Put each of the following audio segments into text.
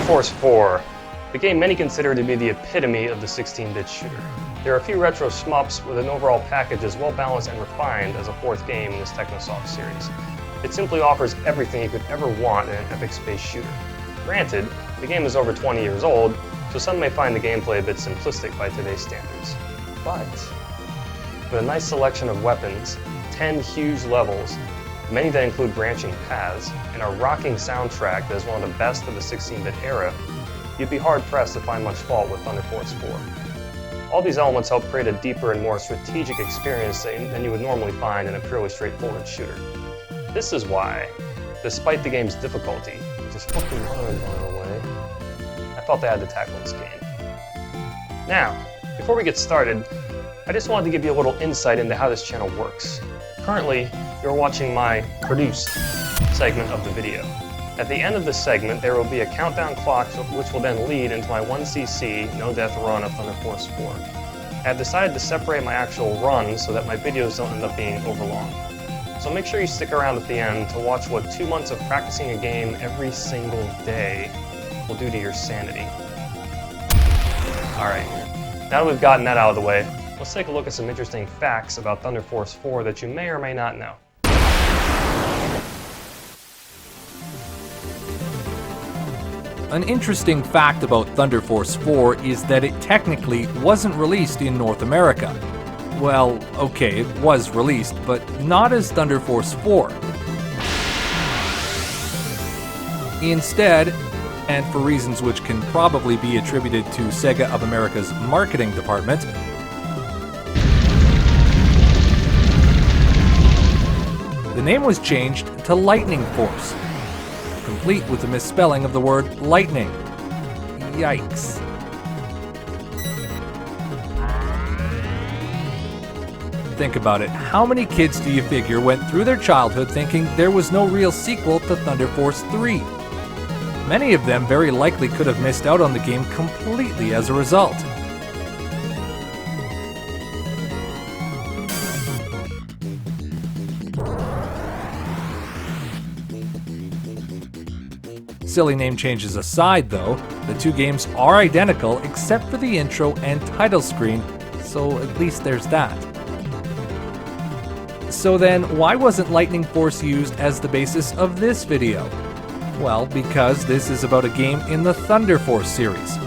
Force 4, the game many consider to be the epitome of the 16-bit shooter. There are a few retro SHMUPs with an overall package as well balanced and refined as a fourth game in this Technosoft series. It simply offers everything you could ever want in an epic space shooter. Granted, the game is over 20 years old, so some may find the gameplay a bit simplistic by today's standards. But with a nice selection of weapons, 10 huge levels, many that include branching paths, and a rocking soundtrack that is one of the best of the 16-bit era, you'd be hard-pressed to find much fault with Thunder Force 4. All these elements help create a deeper and more strategic experience than you would normally find in a purely straightforward shooter. This is why, despite the game's difficulty, which is fucking hard by the way, I felt I had to tackle this game. Now, before we get started, I just wanted to give you a little insight into how this channel works. Currently, you're watching my produced segment of the video. At the end of this segment, there will be a countdown clock which will then lead into my 1cc no-death run of Thunder Force 4. I've decided to separate my actual runs so that my videos don't end up being overlong. So make sure you stick around at the end to watch what 2 months of practicing a game every single day will do to your sanity. Alright, now that we've gotten that out of the way, let's take a look at some interesting facts about Thunder Force 4 that you may or may not know. An interesting fact about Thunder Force 4 is that it technically wasn't released in North America. Well, okay, it was released, but not as Thunder Force 4. Instead, and for reasons which can probably be attributed to Sega of America's marketing department, the name was changed to Lightning Force, complete with the misspelling of the word lightning. Yikes. Think about it, how many kids do you figure went through their childhood thinking there was no real sequel to Thunder Force 3? Many of them very likely could have missed out on the game completely as a result. Silly name changes aside though, the two games are identical except for the intro and title screen, so at least there's that. So then, why wasn't Lightning Force used as the basis of this video? Well, because this is about a game in the Thunder Force series.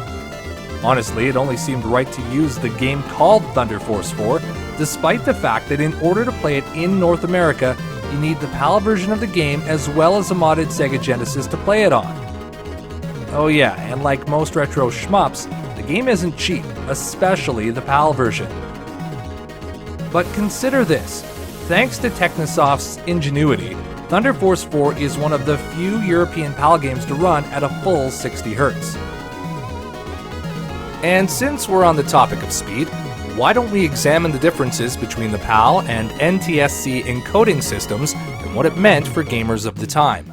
Honestly, it only seemed right to use the game called Thunder Force 4, despite the fact that in order to play it in North America, you need the PAL version of the game as well as a modded Sega Genesis to play it on. Oh yeah, and like most retro shmups, the game isn't cheap, especially the PAL version. But consider this, thanks to Technosoft's ingenuity, Thunder Force 4 is one of the few European PAL games to run at a full 60 Hz. And since we're on the topic of speed, why don't we examine the differences between the PAL and NTSC encoding systems and what it meant for gamers of the time.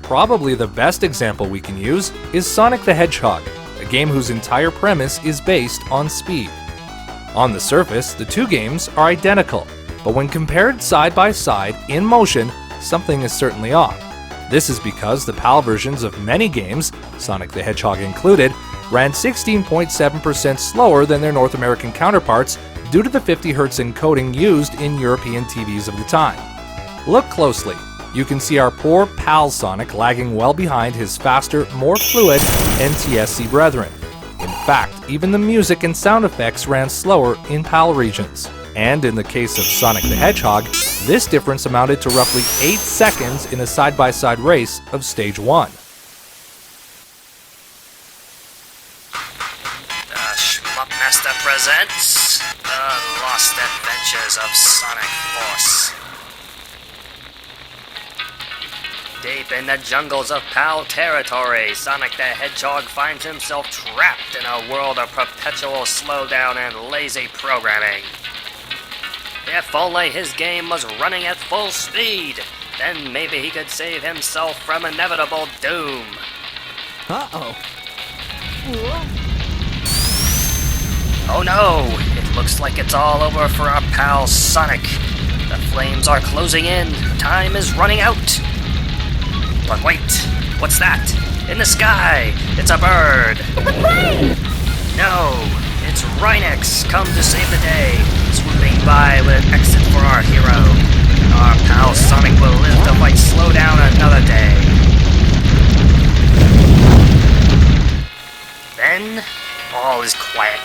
Probably the best example we can use is Sonic the Hedgehog, a game whose entire premise is based on speed. On the surface, the two games are identical, but when compared side by side in motion, something is certainly off. This is because the PAL versions of many games, Sonic the Hedgehog included, ran 16.7% slower than their North American counterparts due to the 50 Hz encoding used in European TVs of the time. Look closely. You can see our poor PAL Sonic lagging well behind his faster, more fluid NTSC brethren. In fact, even the music and sound effects ran slower in PAL regions. And in the case of Sonic the Hedgehog, this difference amounted to roughly 8 seconds in a side-by-side race of Stage 1. SHMUPmaster presents The Lost Adventures of Sonic Force. Deep in the jungles of PAL territory, Sonic the Hedgehog finds himself trapped in a world of perpetual slowdown and lazy programming. If only his game was running at full speed, then maybe he could save himself from inevitable doom. Uh-oh. Oh no! It Looks like it's all over for our pal Sonic. The flames are closing in. Time is running out. But wait, what's that? In the sky! It's a bird! It's a plane! No, it's Rhinox come to save the day, swooping by with an exit for our hero. Our pal Sonic will live to fight slow down another day. Then, all is quiet.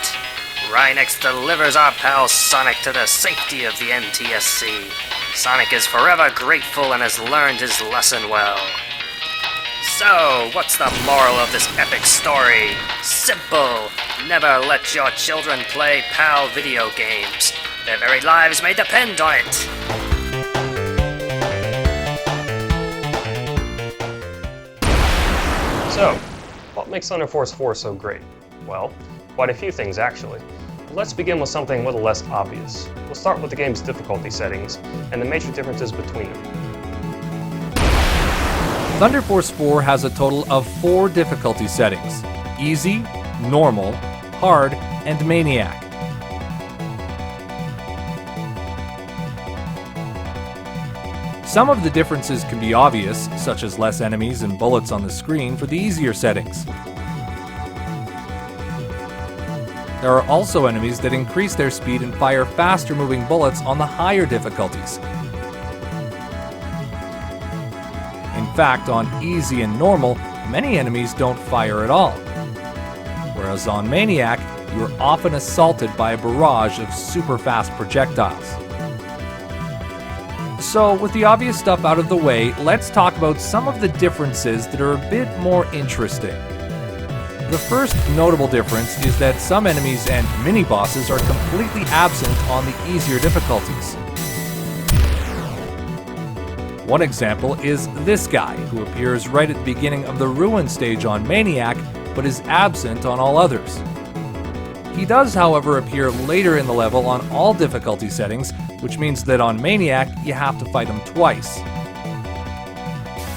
Rhinox delivers our pal Sonic to the safety of the NTSC. Sonic is forever grateful and has learned his lesson well. So, what's the moral of this epic story? Simple. Never let your children play PAL video games. Their very lives may depend on it. So, what makes Thunder Force 4 so great? Well, quite a few things actually. But let's begin with something a little less obvious. We'll start with the game's difficulty settings and the major differences between them. Thunder Force 4 has a total of 4 difficulty settings: Easy, Normal, Hard, and Maniac. Some of the differences can be obvious, such as less enemies and bullets on the screen for the easier settings. There are also enemies that increase their speed and fire faster moving bullets on the higher difficulties. In fact, on Easy and Normal, many enemies don't fire at all. Whereas on Maniac, you are often assaulted by a barrage of super fast projectiles. So, with the obvious stuff out of the way, let's talk about some of the differences that are a bit more interesting. The first notable difference is that some enemies and mini-bosses are completely absent on the easier difficulties. One example is this guy, who appears right at the beginning of the Ruin stage on Maniac, but is absent on all others. He does, however, appear later in the level on all difficulty settings, which means that on Maniac, you have to fight him twice.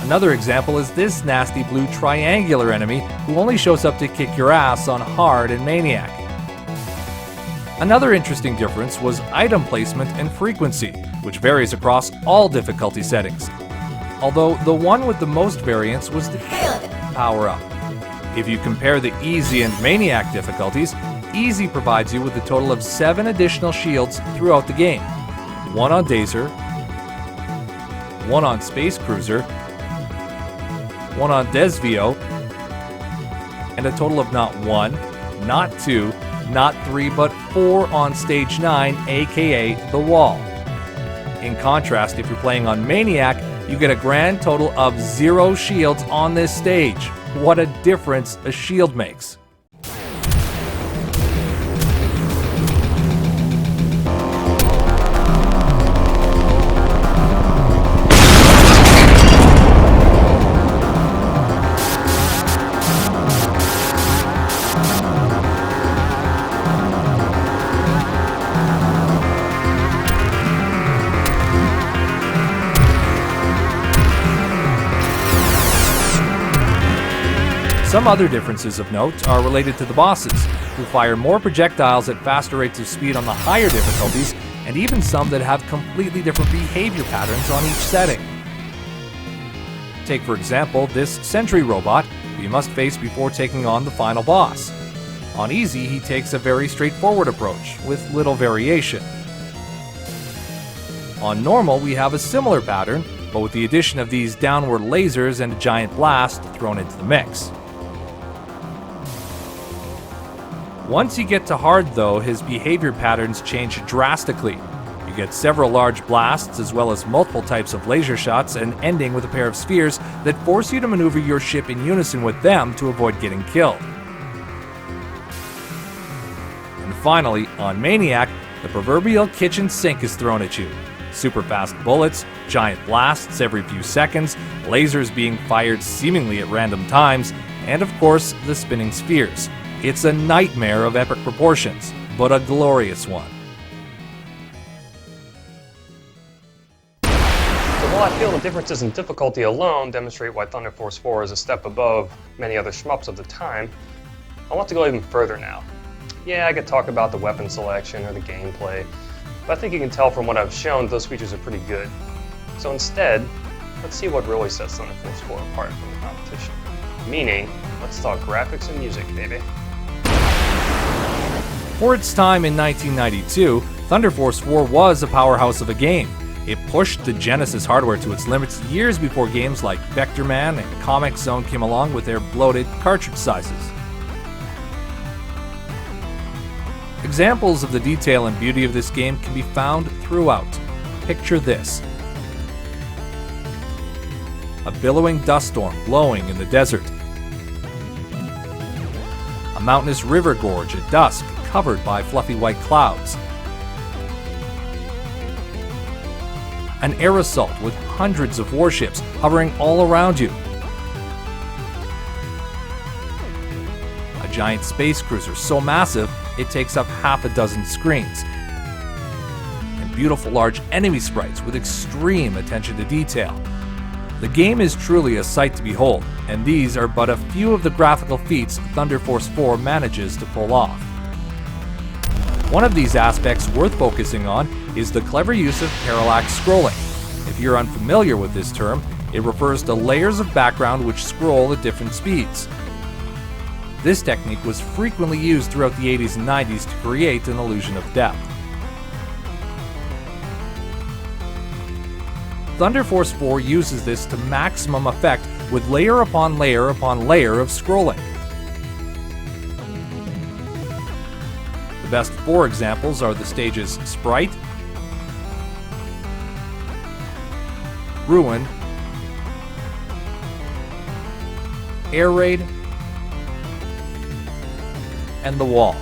Another example is this nasty blue triangular enemy, who only shows up to kick your ass on Hard and Maniac. Another interesting difference was item placement and frequency, which varies across all difficulty settings. Although the one with the most variance was the power-up. If you compare the Easy and Maniac difficulties, Easy provides you with a total of 7 additional shields throughout the game. 1 on Dazer, 1 on Space Cruiser, 1 on Desvio, and a total of not 1, not 2, not 3, but 4 on Stage 9, aka The Wall. In contrast, if you're playing on Maniac, you get a grand total of 0 shields on this stage. What a difference a shield makes. Some other differences of note are related to the bosses, who fire more projectiles at faster rates of speed on the higher difficulties, and even some that have completely different behavior patterns on each setting. Take, for example, this sentry robot who you must face before taking on the final boss. On Easy, he takes a very straightforward approach, with little variation. On Normal, we have a similar pattern, but with the addition of these downward lasers and a giant blast thrown into the mix. Once you get to Hard, though, his behavior patterns change drastically. You get several large blasts, as well as multiple types of laser shots, and ending with a pair of spheres that force you to maneuver your ship in unison with them to avoid getting killed. And finally, on Maniac, the proverbial kitchen sink is thrown at you. Super fast bullets, giant blasts every few seconds, lasers being fired seemingly at random times, and of course, the spinning spheres. It's a nightmare of epic proportions, but a glorious one. So while I feel the differences in difficulty alone demonstrate why Thunder Force 4 is a step above many other shmups of the time, I want to go even further now. Yeah, I could talk about the weapon selection or the gameplay, but I think you can tell from what I've shown those features are pretty good. So instead, let's see what really sets Thunder Force 4 apart from the competition. Meaning, let's talk graphics and music, baby. For its time in 1992, Thunder Force 4 was a powerhouse of a game. It pushed the Genesis hardware to its limits years before games like Vector Man and Comic Zone came along with their bloated cartridge sizes. Examples of the detail and beauty of this game can be found throughout. Picture this. A billowing dust storm blowing in the desert. A mountainous river gorge at dusk covered by fluffy white clouds. An air assault with hundreds of warships hovering all around you. A giant space cruiser so massive it takes up half a dozen screens. And beautiful large enemy sprites with extreme attention to detail. The game is truly a sight to behold, and these are but a few of the graphical feats Thunder Force 4 manages to pull off. One of these aspects worth focusing on is the clever use of parallax scrolling. If you're unfamiliar with this term, it refers to layers of background which scroll at different speeds. This technique was frequently used throughout the 80s and 90s to create an illusion of depth. Thunder Force 4 uses this to maximum effect with layer upon layer upon layer of scrolling. The best 4 examples are the stages Sprite, Ruin, Air Raid, and The Wall.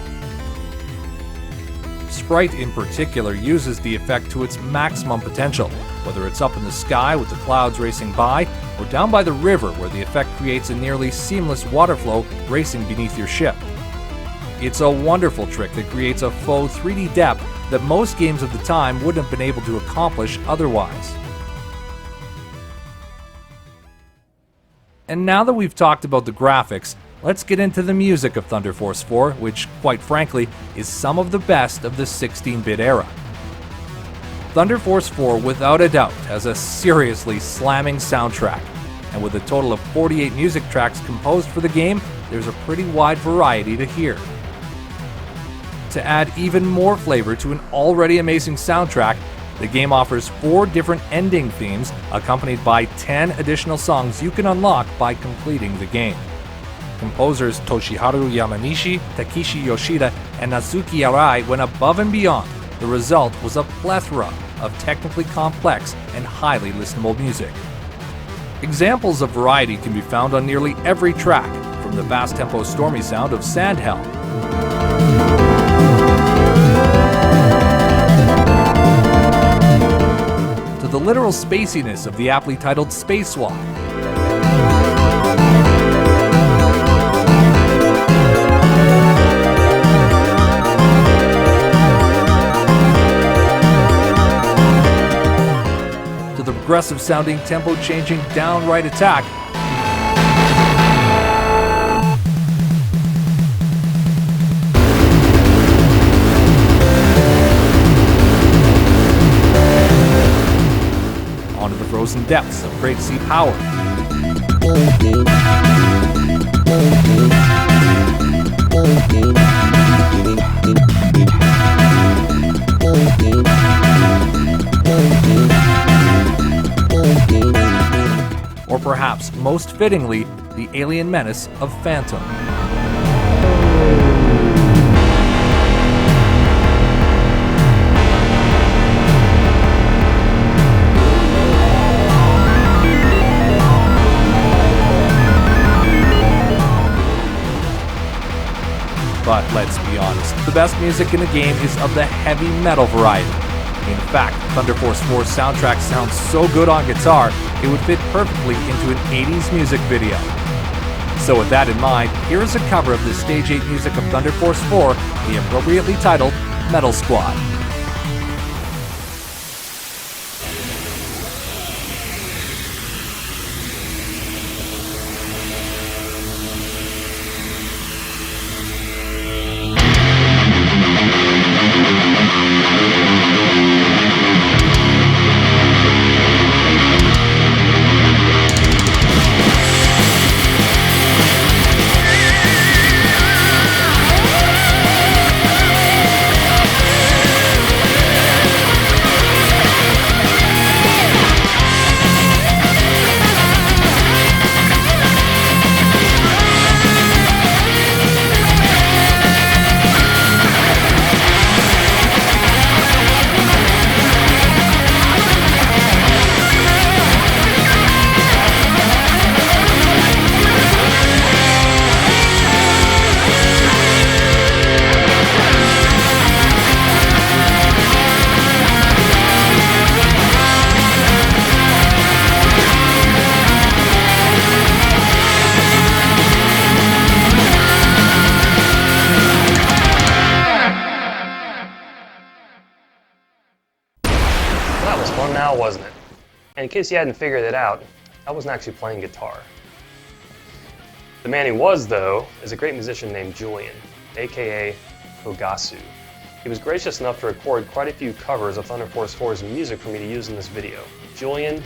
Sprite in particular uses the effect to its maximum potential, whether it's up in the sky with the clouds racing by, or down by the river where the effect creates a nearly seamless water flow racing beneath your ship. It's a wonderful trick that creates a faux 3D depth that most games of the time wouldn't have been able to accomplish otherwise. And now that we've talked about the graphics, let's get into the music of Thunder Force 4, which, quite frankly, is some of the best of the 16-bit era. Thunder Force 4, without a doubt, has a seriously slamming soundtrack, and with a total of 48 music tracks composed for the game, there's a pretty wide variety to hear. To add even more flavor to an already amazing soundtrack, the game offers 4 different ending themes, accompanied by 10 additional songs you can unlock by completing the game. Composers Toshiharu Yamanishi, Takeshi Yoshida, and Nazuki Arai went above and beyond. The result was a plethora of technically complex and highly listenable music. Examples of variety can be found on nearly every track, from the fast-tempo stormy sound of Sandhelm, to the literal spaciness of the aptly titled Spacewalk, to the progressive-sounding, tempo-changing, downright attack, onto the frozen depths of Great Sea Power, or perhaps most fittingly, the alien menace of Phantom. But let's be honest, the best music in the game is of the heavy metal variety. In fact, Thunder Force 4's soundtrack sounds so good on guitar, it would fit perfectly into an 80s music video. So with that in mind, here is a cover of the Stage 8 music of Thunder Force 4, the appropriately titled Metal Squad. And in case you hadn't figured it out, I wasn't actually playing guitar. The man he was, though, is a great musician named Julian, aka Kogasu. He was gracious enough to record quite a few covers of Thunder Force 4's music for me to use in this video. Julian,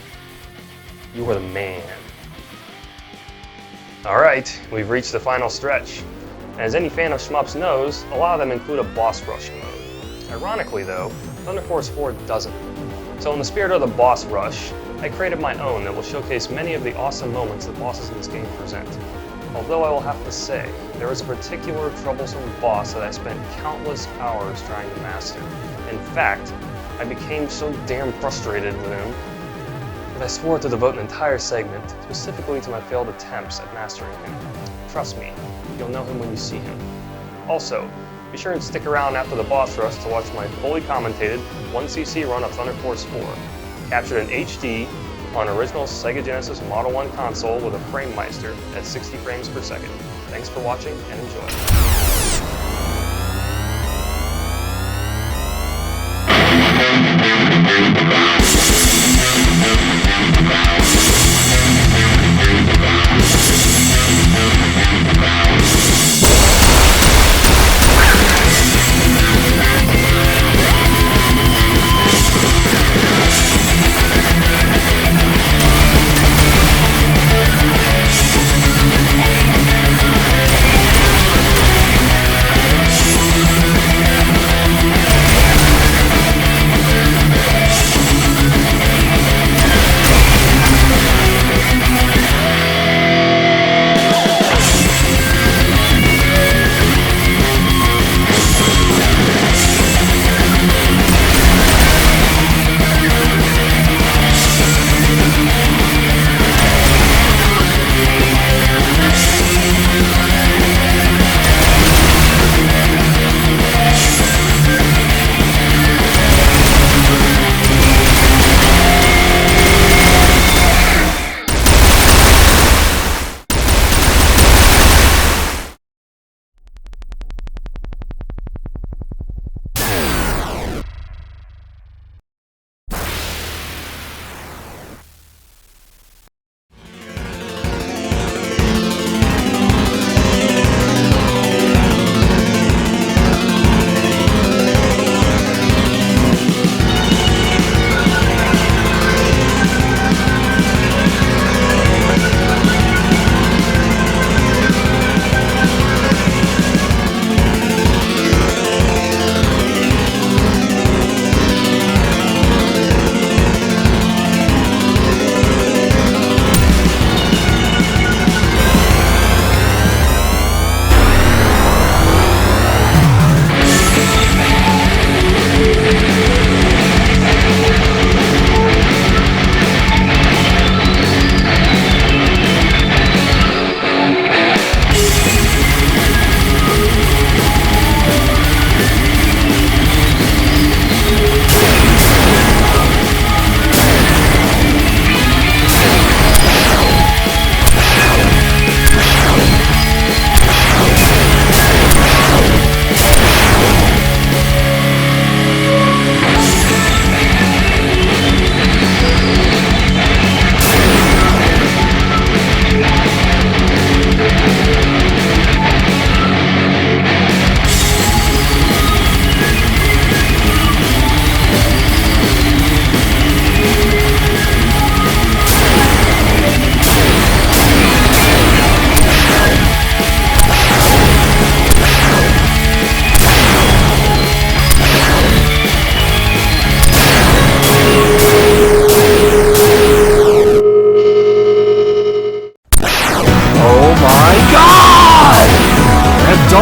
you are the man. Alright, we've reached the final stretch. And as any fan of shmups knows, a lot of them include a boss rush mode. Ironically though, Thunder Force 4 doesn't. So in the spirit of the boss rush, I created my own that will showcase many of the awesome moments that bosses in this game present. Although I will have to say, there is a particular troublesome boss that I spent countless hours trying to master. In fact, I became so damn frustrated with him that I swore to devote an entire segment specifically to my failed attempts at mastering him. Trust me, you'll know him when you see him. Also, be sure and stick around after the boss rush to watch my fully commentated 1cc run of Thunder Force 4, captured in HD on original Sega Genesis Model 1 console with a Framemeister at 60 frames per second. Thanks for watching and enjoy.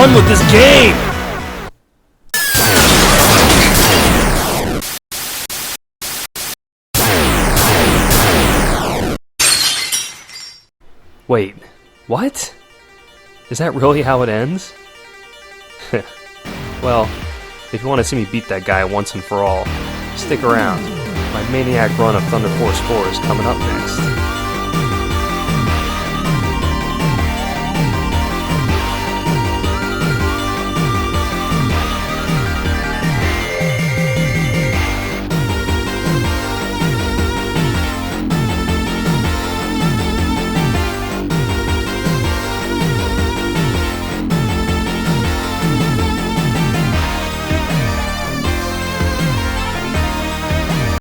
done with this game! Wait, what? Is that really how it ends? Well, if you want to see me beat that guy once and for all, stick around. My maniac run of Thunder Force 4 is coming up next.